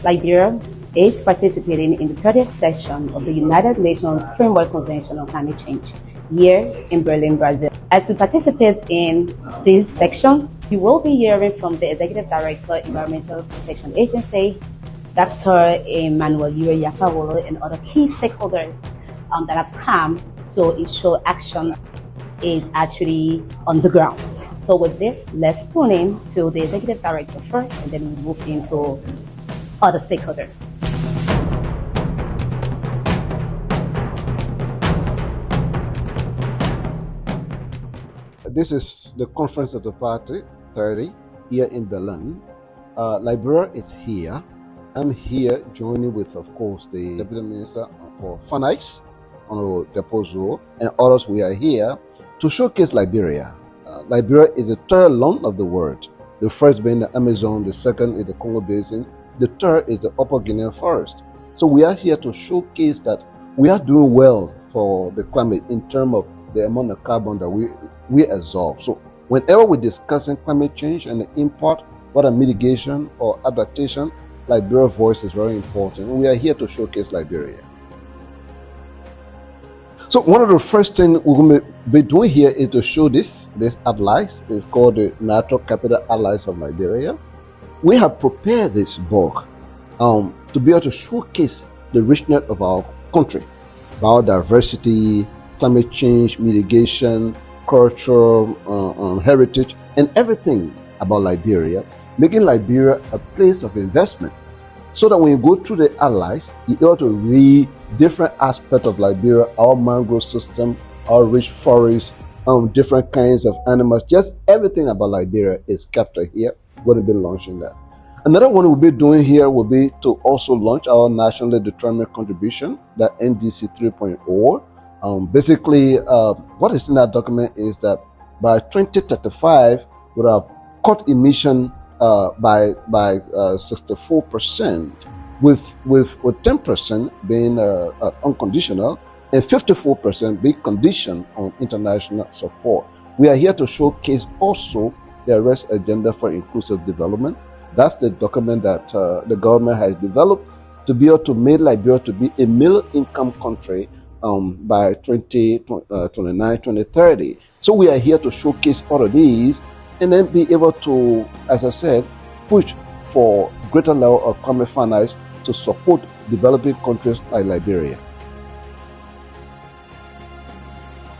Liberia is participating in the 30th session of the United Nations Framework Convention on Climate Change here in Belém, Brazil. As we participate in this section, you will be hearing from the Executive Director, Environmental Protection Agency, Dr. Emmanuel Yapawolo, and other key stakeholders that have come to ensure action is actually on the ground. So with this, let's tune in to the Executive Director first, and then we move into other stakeholders. This is the Conference of the Party 30 here in Belém. Liberia is here. I'm here joining with, of course, the Deputy Minister for Finance, Honorable Depozo, and others. We are here to showcase Liberia. Liberia is the third land of the world. The first being the Amazon, the second is the Congo Basin, the third is the Upper Guinean Forest. So we are here to showcase that we are doing well for the climate in terms of the amount of carbon that we absorb. So whenever we're discussing climate change and the impact, whether mitigation or adaptation, Liberia's voice is very important. We are here to showcase Liberia. So one of the first things we're going to be doing here is to show this atlas. It's called the Natural Capital Atlas of Liberia. We have prepared this book to be able to showcase the richness of our country, biodiversity, climate change, mitigation, culture, heritage, and everything about Liberia, making Liberia a place of investment. So that when you go through the atlas, you're able to read different aspects of Liberia, our mangrove system, our rich forests, different kinds of animals, just everything about Liberia is captured here. We're going to be launching that. Another one we'll be doing here will be to also launch our nationally determined contribution, that NDC 3.0. Basically, what is in that document is that by 2035, we'll have cut emission by 64%, with 10% being unconditional and 54% being conditioned on international support. We are here to showcase also the arrest agenda for inclusive development. That's the document that the government has developed to be able to make Liberia to be a middle income country by 2029, 2030. So we are here to showcase all of these and then be able to, as I said, push for greater level of climate finance to support developing countries like Liberia.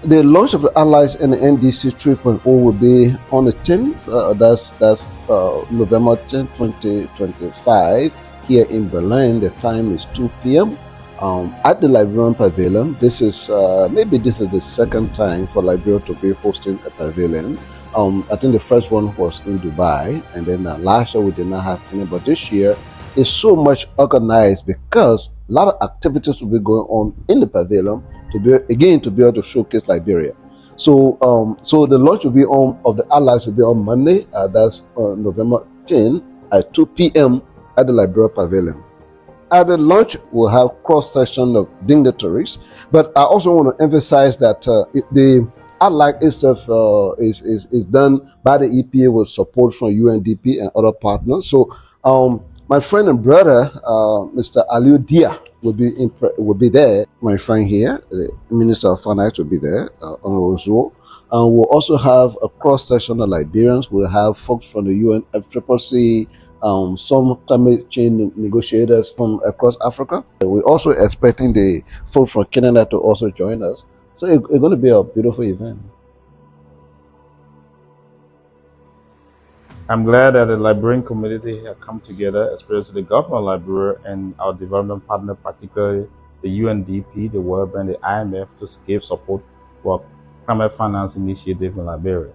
The launch of the Allies and the NDC 3.0 will be on the 10th, that's November 10, 2025, here in Berlin. The time is 2 p.m. At the Liberian Pavilion. This is maybe this is the second time for Liberia to be hosting a pavilion. I think the first one was in Dubai, and then last year we did not have any, but this year is so much organized because a lot of activities will be going on in the pavilion to be able to showcase Liberia. So so the launch will be of the Allies will be on Monday, that's November 10 at 2 p.m. at the Liberia Pavilion. At the launch, we'll have cross-section of dignitaries, but I also want to emphasize that the Ally itself is done by the EPA with support from UNDP and other partners. So my friend and brother, Mr. Aliu Dia, will be there. My friend here, the Minister of Finance, will be there, Honorable Zuo. And we'll also have a cross-section of Liberians. We'll have folks from the UNFCCC, some climate change negotiators from across Africa. We're also expecting the folks from Canada to also join us. So it's going to be a beautiful event. I'm glad that the Liberian community have come together, especially the government of Liberia and our development partner, particularly the UNDP, the World Bank, the IMF, to give support for climate finance initiative in Liberia.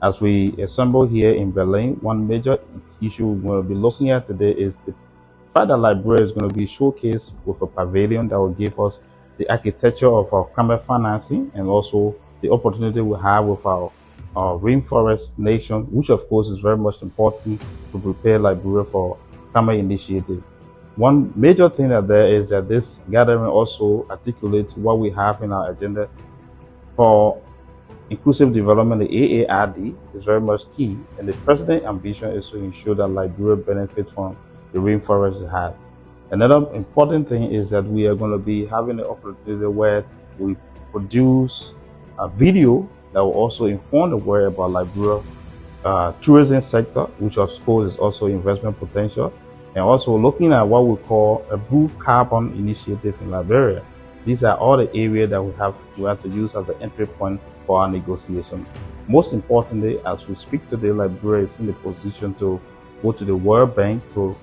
As we assemble here in Belém, one major issue we're going to be looking at today is the fact that Liberia is going to be showcased with a pavilion that will give us the architecture of our climate financing and also the opportunity we have with our rainforest nation, which of course is very much important to prepare Liberia for climate initiative. One major thing that there is that this gathering also articulates what we have in our agenda for inclusive development. The AARD is very much key, and the president's ambition is to ensure that Liberia benefits from the rainforest has. Another important thing is that we are going to be having the opportunity where we produce a video that will also inform the world about Liberia tourism sector, which of course is also investment potential, and also looking at what we call a blue carbon initiative in Liberia. These are all the areas that we have to use as an entry point for our negotiation. Most importantly, as we speak today, Liberia is in the position to go to the World Bank to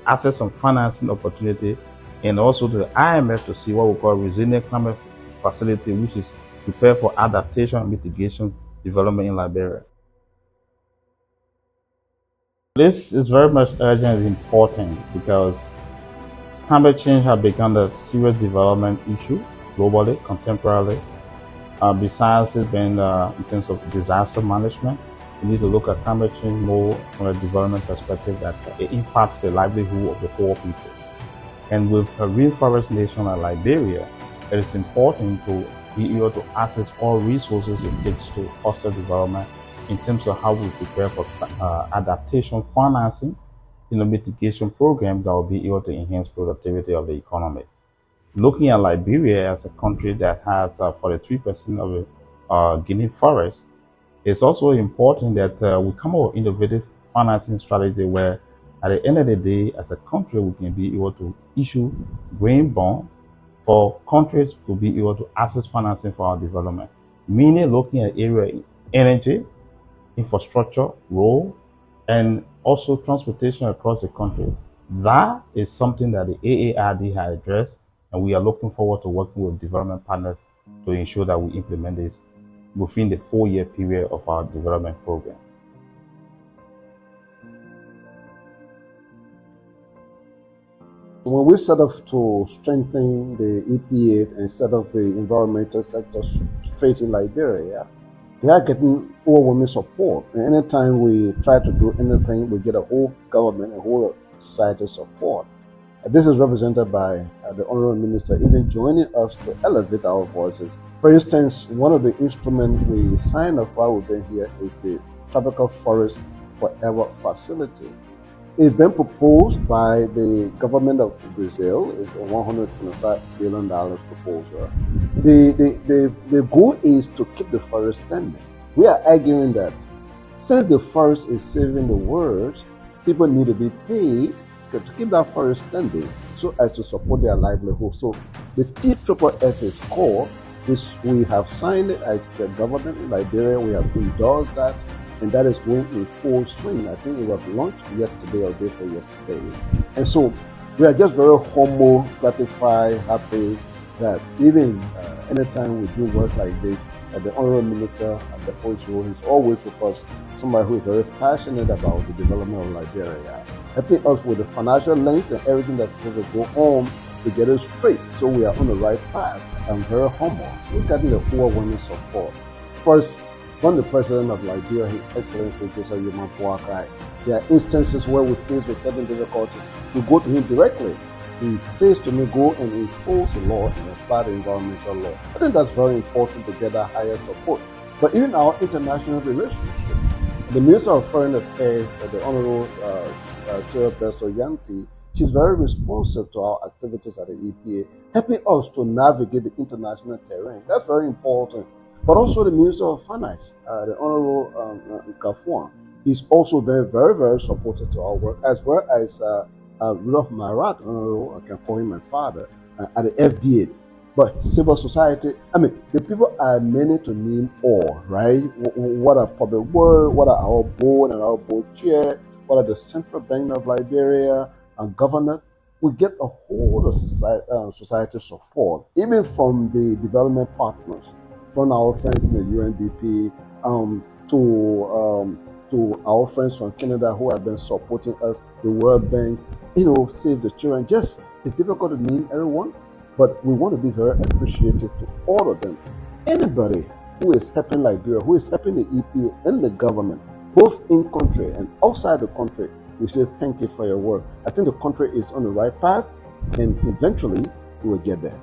access some financing opportunity, and also to the IMF to see what we call resilient climate facility, which is prepared for adaptation and mitigation development in Liberia. This is very much urgent and important because climate change has become a serious development issue globally, contemporarily. Besides it being in terms of disaster management, we need to look at climate change more from a development perspective that it impacts the livelihood of the poor people. And with a rainforest nation like Liberia, it is important to be able to access all resources it takes to foster development in terms of how we prepare for adaptation financing, mitigation programs that will be able to enhance productivity of the economy. Looking at Liberia as a country that has 43% of the Guinea forest, it's also important that we come up with innovative financing strategy where at the end of the day, as a country, we can be able to issue green bond for countries to be able to access financing for our development. Meaning looking at area energy, infrastructure, road, and also transportation across the country. That is something that the AARD has addressed, and we are looking forward to working with development partners to ensure that we implement this within the 4-year period of our development program. When we set off to strengthen the EPA and set up the environmental sector straight in Liberia, we are getting overwhelming support. And anytime we try to do anything, we get a whole government, a whole society support. This is represented by the Honorable Minister even joining us to elevate our voices. For instance, one of the instruments we signed up while we've been here is the Tropical Forest Forever Facility. It's been proposed by the government of Brazil. It's a $125 billion proposal. The goal is to keep the forest standing. We are arguing that since the forest is saving the world, people need to be paid to keep that forest standing so as to support their livelihood. So the TFFF is called, which we have signed it as the government in Liberia. We have endorsed that, and that is going in full swing. I think it was launched yesterday or day before yesterday. And so we are just very humble, gratified, happy that even anytime we do work like this, the Honorable Minister at the post role is always with us, somebody who is very passionate about the development of Liberia, helping us with the financial links and everything that's supposed to go on to get us straight so we are on the right path. I'm very humble. Look at the overwhelming support. First, when the President of Liberia, His Excellency Joseph Yuma Boakai, there are instances where we face with certain difficulties, we go to him directly. He says to me, go and enforce the law and apply the environmental law. I think that's very important to get that higher support. But even our international relationship, the Minister of Foreign Affairs, the Honorable Sarah Besso Yanti, she's very responsive to our activities at the EPA, helping us to navigate the international terrain. That's very important. But also the Minister of Finance, the Honorable Kafuan, he's also been very, very supportive to our work, as well as Rudolph Marat, Honorable, I can call him my father, at the FDA. But civil society, the people are many to name all, right? What are public works, what are our board and our board chair, what are the Central Bank of Liberia and governor? We get a whole of society support, even from the development partners, from our friends in the UNDP, to our friends from Canada who have been supporting us, the World Bank, Save the Children. Just, it's difficult to name everyone, but we want to be very appreciative to all of them. Anybody who is helping Liberia, who is helping the EPA and the government, both in country and outside the country, we say thank you for your work. I think the country is on the right path, and eventually we will get there.